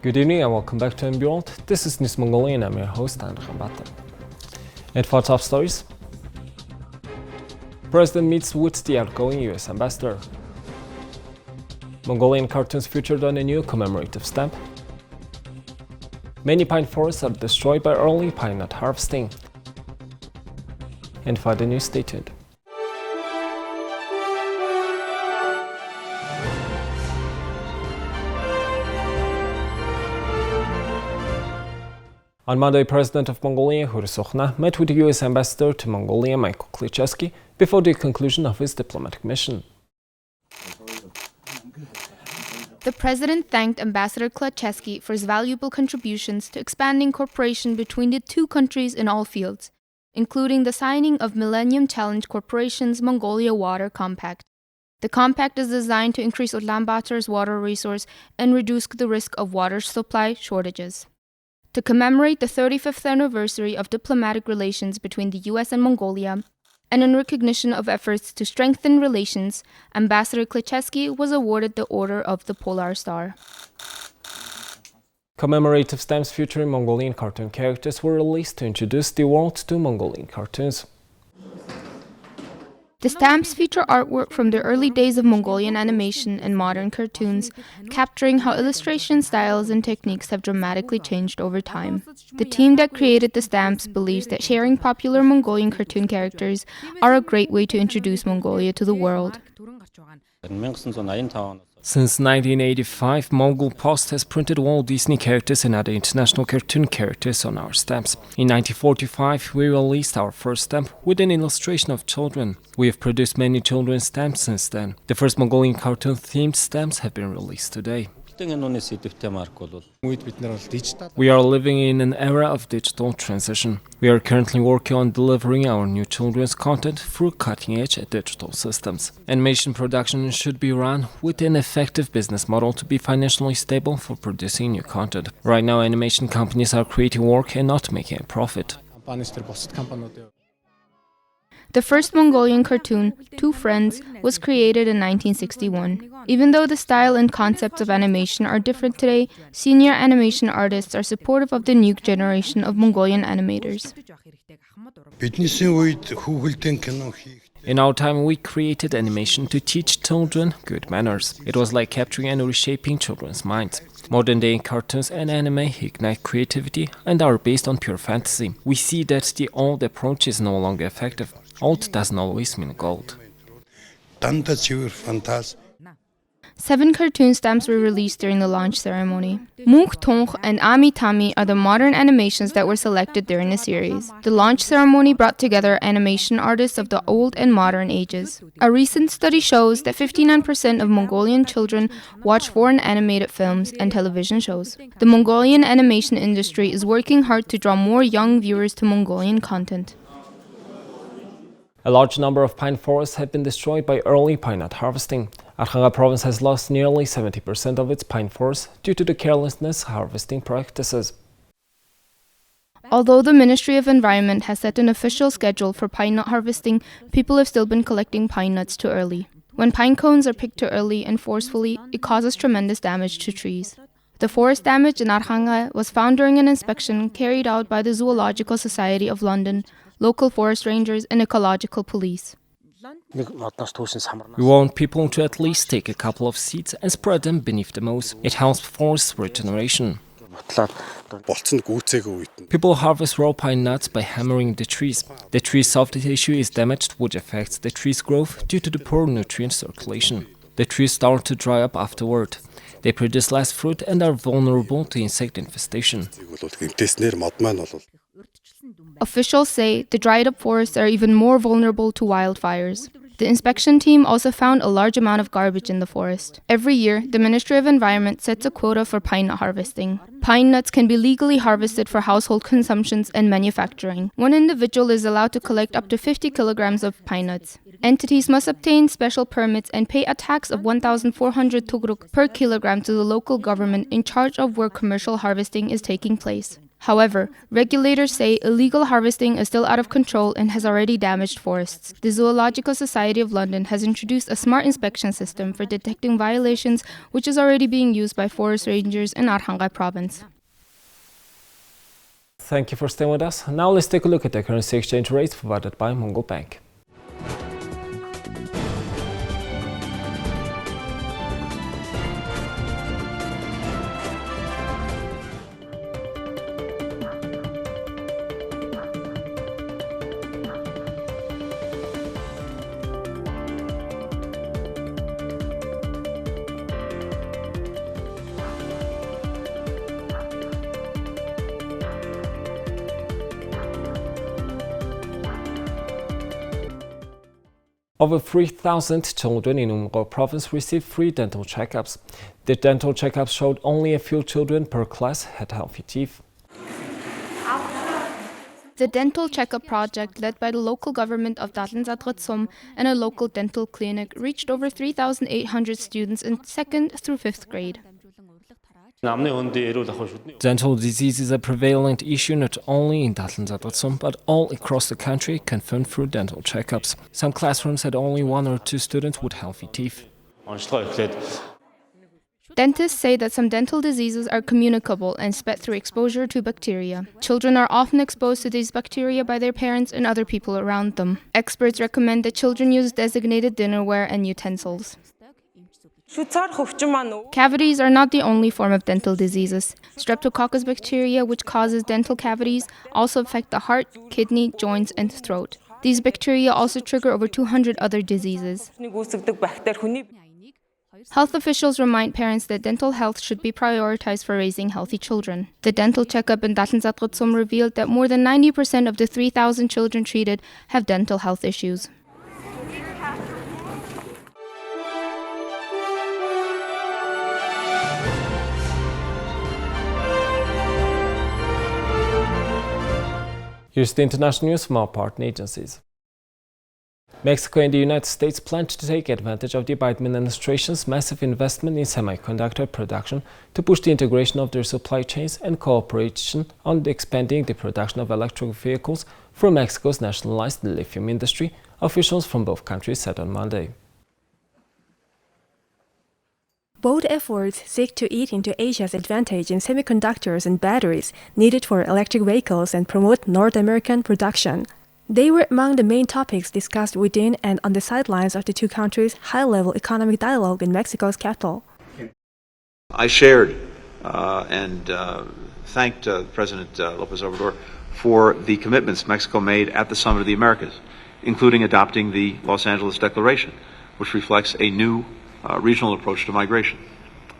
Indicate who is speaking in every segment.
Speaker 1: Good evening and welcome back to MNB World. This is News Mongolia and I'm your host, Andrew Khambata. And for top stories, President meets with the outgoing US ambassador. Mongolian cartoons featured on a new commemorative stamp. Many pine forests are destroyed by early pine nut harvesting. And for the news, stay tuned. On Monday, President of Mongolia, Hursokhna, met with the US ambassador to Mongolia, Michael Klichevsky, before the conclusion of his diplomatic mission.
Speaker 2: The president thanked Ambassador Klichevsky for his valuable contributions to expanding cooperation between the two countries in all fields, including the signing of Millennium Challenge Corporation's Mongolia Water Compact. The compact is designed to increase Ulaanbaatar's water resource and reduce the risk of water supply shortages. To commemorate the 35th anniversary of diplomatic relations between the US and Mongolia, and in recognition of efforts to strengthen relations, Ambassador Klichevsky was awarded the Order of the Polar Star.
Speaker 1: Commemorative stamps featuring Mongolian cartoon characters were released to introduce the world to Mongolian cartoons.
Speaker 2: The stamps feature artwork from the early days of Mongolian animation and modern cartoons, capturing how illustration styles and techniques have dramatically changed over time. The team that created the stamps believes that sharing popular Mongolian cartoon characters are a great way to introduce Mongolia to the world.
Speaker 1: Since 1985, Mongol Post has printed Walt Disney characters and other international cartoon characters on our stamps. In 1945, we released our first stamp with an illustration of children. We have produced many children's stamps since then. The first Mongolian cartoon-themed stamps have been released today. We are living in an era of digital transition. We are currently working on delivering our new children's content through cutting-edge digital systems. Animation production should be run with an effective business model to be financially stable for producing new content. Right now, animation companies are creating work and not making a profit.
Speaker 2: The first Mongolian cartoon, Two Friends, was created in 1961. Even though the style and concepts of animation are different today, senior animation artists are supportive of the new generation of Mongolian animators.
Speaker 1: In our time, we created animation to teach children good manners. It was like capturing and reshaping children's minds. Modern-day cartoons and anime ignite creativity and are based on pure fantasy. We see that the old approach is no longer effective. Old doesn't always mean gold.
Speaker 2: 7 cartoon stamps were released during the launch ceremony. Munk Tong and Ami Tami are the modern animations that were selected during the series. The launch ceremony brought together animation artists of the old and modern ages. A recent study shows that 59% of Mongolian children watch foreign animated films and television shows. The Mongolian animation industry is working hard to draw more young viewers to Mongolian content.
Speaker 1: A large number of pine forests have been destroyed by early pine nut harvesting. Arkhanga province has lost nearly 70% of its pine forests due to the carelessness harvesting practices.
Speaker 2: Although the Ministry of Environment has set an official schedule for pine nut harvesting, people have still been collecting pine nuts too early. When pine cones are picked too early and forcefully, it causes tremendous damage to trees. The forest damage in Arkhanga was found during an inspection carried out by the Zoological Society of London, local forest rangers, and ecological police.
Speaker 1: We want people to at least take a couple of seeds and spread them beneath the moss. It helps forest regeneration. People harvest raw pine nuts by hammering the trees. The tree's soft tissue is damaged, which affects the tree's growth due to the poor nutrient circulation. The trees start to dry up afterward. They produce less fruit and are vulnerable to insect infestation.
Speaker 2: Officials say the dried-up forests are even more vulnerable to wildfires. The inspection team also found a large amount of garbage in the forest. Every year, the Ministry of Environment sets a quota for pine nut harvesting. Pine nuts can be legally harvested for household consumptions and manufacturing. One individual is allowed to collect up to 50 kilograms of pine nuts. Entities must obtain special permits and pay a tax of 1,400 tugruk per kilogram to the local government in charge of where commercial harvesting is taking place. However, regulators say illegal harvesting is still out of control and has already damaged forests. The Zoological Society of London has introduced a smart inspection system for detecting violations, which is already being used by forest rangers in Arhangai province.
Speaker 1: Thank you for staying with us. Now let's take a look at the currency exchange rates provided by Mongol Bank. Over 3,000 children in Mongol province received free dental checkups. The dental checkups showed only a few children per class had healthy teeth.
Speaker 2: The dental checkup project, led by the local government of Datlanzadratsom and a local dental clinic, reached over 3,800 students in 2nd through 5th grade.
Speaker 1: Dental disease is a prevalent issue not only in Datlanzadratsom but all across the country, confirmed through dental checkups. Some classrooms had only 1 or 2 students with healthy teeth.
Speaker 2: Dentists say that some dental diseases are communicable and spread through exposure to bacteria. Children are often exposed to these bacteria by their parents and other people around them. Experts recommend that children use designated dinnerware and utensils. Cavities are not the only form of dental diseases. Streptococcus bacteria, which causes dental cavities, also affect the heart, kidney, joints, and throat. These bacteria also trigger over 200 other diseases. Health officials remind parents that dental health should be prioritized for raising healthy children. The dental checkup in Datlanzadratsom revealed that more than 90% of the 3,000 children treated have dental health issues.
Speaker 1: Here's the international news from our partner agencies. Mexico and the United States plan to take advantage of the Biden administration's massive investment in semiconductor production to push the integration of their supply chains and cooperation on expanding the production of electric vehicles through Mexico's nationalized lithium industry, officials from both countries said on Monday.
Speaker 3: Both efforts seek to eat into Asia's advantage in semiconductors and batteries needed for electric vehicles and promote North American production. They were among the main topics discussed within and on the sidelines of the two countries' high-level economic dialogue in Mexico's capital.
Speaker 4: I shared and thanked President López Obrador for the commitments Mexico made at the Summit of the Americas, including adopting the Los Angeles Declaration, which reflects a new regional approach to migration.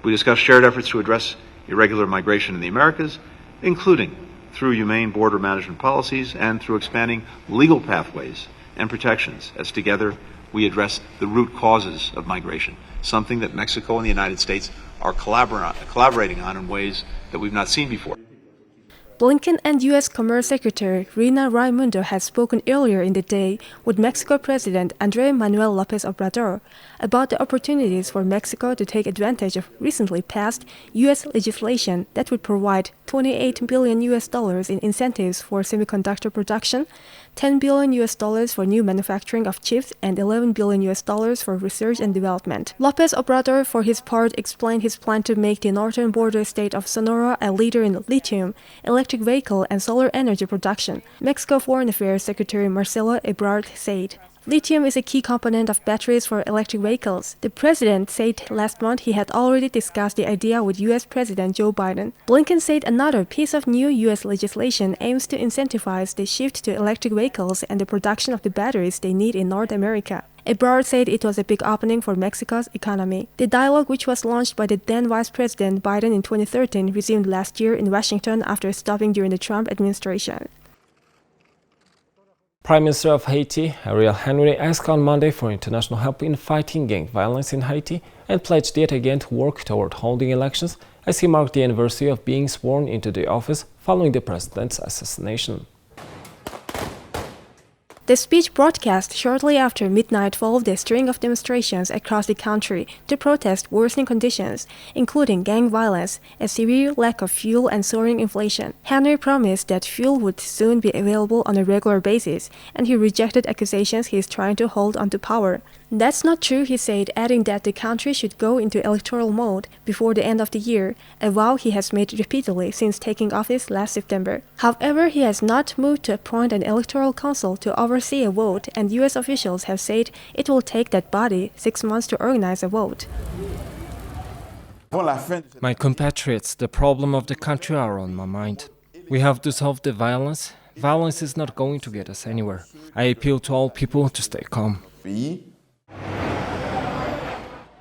Speaker 4: We discussed shared efforts to address irregular migration in the Americas, including through humane border management policies and through expanding legal pathways and protections, as together we address the root causes of migration, something that Mexico and the United States are collaborating on in ways that we've not seen before.
Speaker 3: Blinken and U.S. Commerce Secretary Rina Raimundo had spoken earlier in the day with Mexico President Andrés Manuel López Obrador about the opportunities for Mexico to take advantage of recently passed U.S. legislation that would provide $28 billion in incentives for semiconductor production, $10 billion for new manufacturing of chips, and $11 billion for research and development. López Obrador, for his part, explained his plan to make the northern border state of Sonora a leader in lithium, electric vehicle, and solar energy production. Mexico Foreign Affairs Secretary Marcelo Ebrard said, "Lithium is a key component of batteries for electric vehicles." The president said last month he had already discussed the idea with U.S. President Joe Biden. Blinken said another piece of new U.S. legislation aims to incentivize the shift to electric vehicles and the production of the batteries they need in North America. Ebrard said it was a big opening for Mexico's economy. The dialogue, which was launched by the then Vice President Biden in 2013, resumed last year in Washington after stopping during the Trump administration.
Speaker 1: Prime Minister of Haiti, Ariel Henry, asked on Monday for international help in fighting gang violence in Haiti and pledged yet again to work toward holding elections as he marked the anniversary of being sworn into the office following the president's assassination.
Speaker 3: The speech broadcast shortly after midnight followed a string of demonstrations across the country to protest worsening conditions, including gang violence, a severe lack of fuel and soaring inflation. Henry promised that fuel would soon be available on a regular basis, and he rejected accusations he is trying to hold onto power. That's not true, he said, adding that the country should go into electoral mode before the end of the year, a vow he has made repeatedly since taking office last September. However, he has not moved to appoint an electoral council to oversee a vote, and U.S. officials have said it will take that body 6 months to organize a vote.
Speaker 1: My compatriots, the problem of the country are on my mind. We have to solve the violence. Violence is not going to get us anywhere. I appeal to all people to stay calm.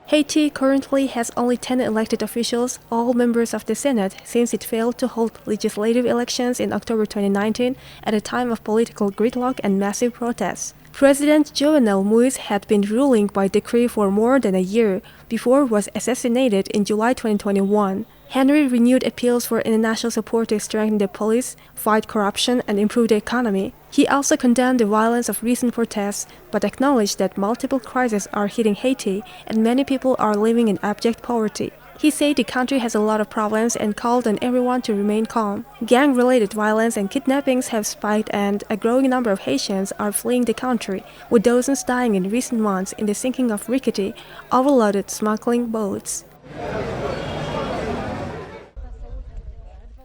Speaker 3: Haiti currently has only 10 elected officials, all members of the Senate, since it failed to hold legislative elections in October 2019 at a time of political gridlock and massive protests. President Jovenel Moïse had been ruling by decree for more than a year before was assassinated in July 2021. Henry renewed appeals for international support to strengthen the police, fight corruption, and improve the economy. He also condemned the violence of recent protests, but acknowledged that multiple crises are hitting Haiti and many people are living in abject poverty. He said the country has a lot of problems and called on everyone to remain calm. Gang-related violence and kidnappings have spiked, and a growing number of Haitians are fleeing the country, with dozens dying in recent months in the sinking of rickety, overloaded smuggling boats.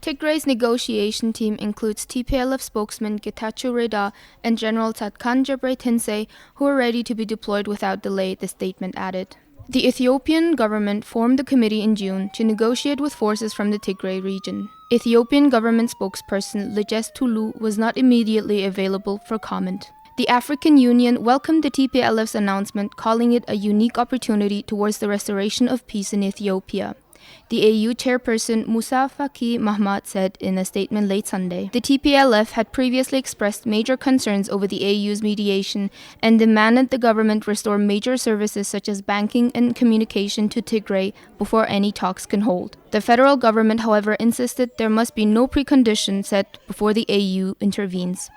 Speaker 2: Tigray's negotiation team includes TPLF spokesman Getachew Reda and General Tzadkan Gebretensey, who are ready to be deployed without delay, the statement added. The Ethiopian government formed the committee in June to negotiate with forces from the Tigray region. Ethiopian government spokesperson Leges Tulu was not immediately available for comment. The African Union welcomed the TPLF's announcement, calling it a unique opportunity towards the restoration of peace in Ethiopia. The AU chairperson Musa Faki Mahamat said in a statement late Sunday, the TPLF had previously expressed major concerns over the AU's mediation and demanded the government restore major services such as banking and communication to Tigray before any talks can hold. The federal government, however, insisted there must be no precondition set before the AU intervenes.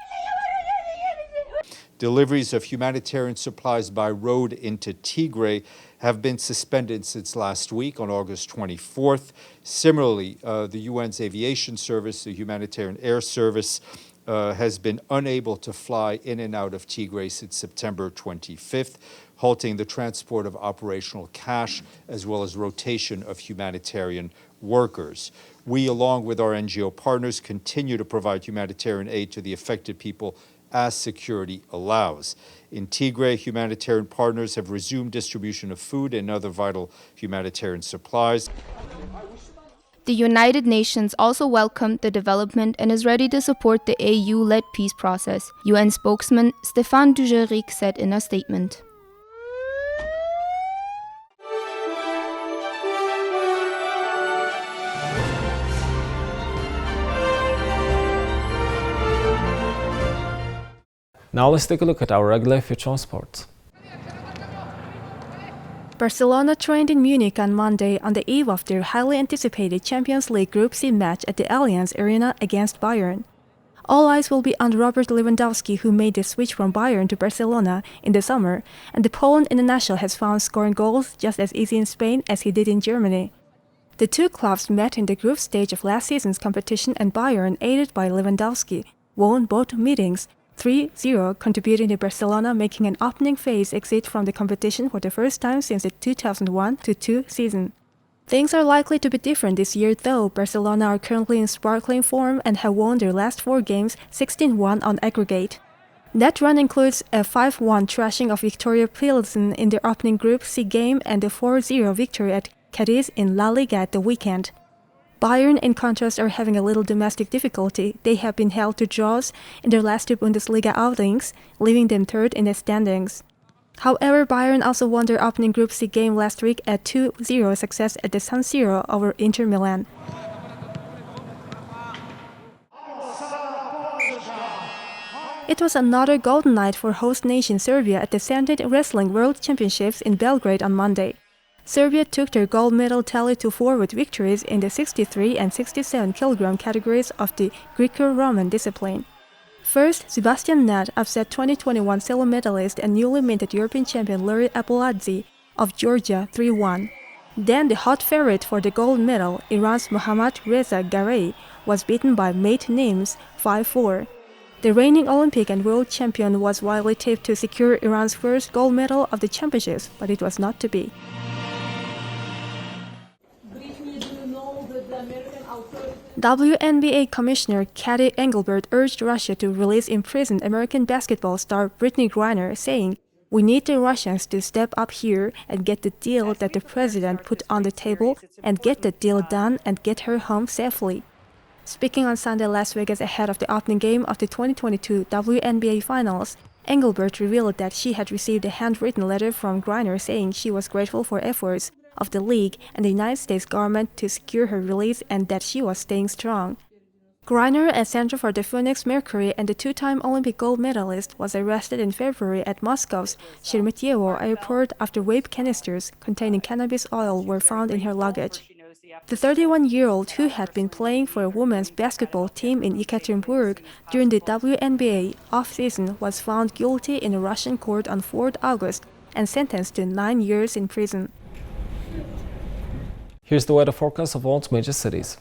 Speaker 5: Deliveries of humanitarian supplies by road into Tigray have been suspended since last week on August 24th. Similarly, the UN's aviation service, the humanitarian air service, has been unable to fly in and out of Tigray since September 25th, halting the transport of operational cash as well as rotation of humanitarian workers. We, along with our NGO partners, continue to provide humanitarian aid to the affected people as security allows. In Tigray, humanitarian partners have resumed distribution of food and other vital humanitarian supplies.
Speaker 2: The United Nations also welcomed the development and is ready to support the AU-led peace process, UN spokesman Stéphane Dujarric said in a statement.
Speaker 1: Now let's take a look at our regular feature on sports.
Speaker 3: Barcelona trained in Munich on Monday on the eve of their highly anticipated Champions League Group C match at the Allianz Arena against Bayern. All eyes will be on Robert Lewandowski, who made the switch from Bayern to Barcelona in the summer, and the Poland international has found scoring goals just as easy in Spain as he did in Germany. The two clubs met in the group stage of last season's competition, and Bayern, aided by Lewandowski, won both meetings 3-0, contributing to Barcelona making an opening phase exit from the competition for the first time since the 2001-2 season. Things are likely to be different this year, though. Barcelona are currently in sparkling form and have won their last 4 games 16-1 on aggregate. That run includes a 5-1 thrashing of Victoria Pilsen in their opening Group C game and a 4-0 victory at Cadiz in La Liga at the weekend. Bayern, in contrast, are having a little domestic difficulty. They have been held to draws in their last 2 Bundesliga outings, leaving them third in the standings. However, Bayern also won their opening Group C game last week at 2-0 success at the San Siro over Inter Milan. It was another golden night for host nation Serbia at the 17th Wrestling World Championships in Belgrade on Monday. Serbia took their gold medal tally to 4 with victories in the 63 and 67 kg categories of the Greco-Roman discipline. First, Sebastian Nat upset 2021 silver medalist and newly minted European champion Luri Abuladze of Georgia 3-1. Then the hot favorite for the gold medal, Iran's Mohammad Reza Garei, was beaten by mate Nims 5-4. The reigning Olympic and world champion was widely tipped to secure Iran's first gold medal of the championships, but it was not to be. WNBA Commissioner Katie Engelbert urged Russia to release imprisoned American basketball star Brittany Griner, saying, "We need the Russians to step up here and get the deal that the president put on the table and get the deal done and get her home safely." Speaking on Sunday Las Vegas ahead of the opening game of the 2022 WNBA Finals, Engelbert revealed that she had received a handwritten letter from Griner saying she was grateful for efforts of the league and the United States government to secure her release and that she was staying strong. Griner, a center for the Phoenix Mercury and the two-time Olympic gold medalist, was arrested in February at Moscow's Sheremetyevo airport after vape canisters containing cannabis oil were found in her luggage. The 31-year-old, who had been playing for a women's basketball team in Yekaterinburg during the WNBA off-season, was found guilty in a Russian court on 4 August and sentenced to 9 years in prison.
Speaker 1: Here's the weather forecast of all major cities.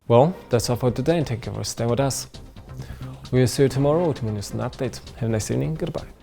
Speaker 1: Well, that's all for today, and thank you for staying with us. We'll see you tomorrow with news and updates. Have a nice evening. Goodbye.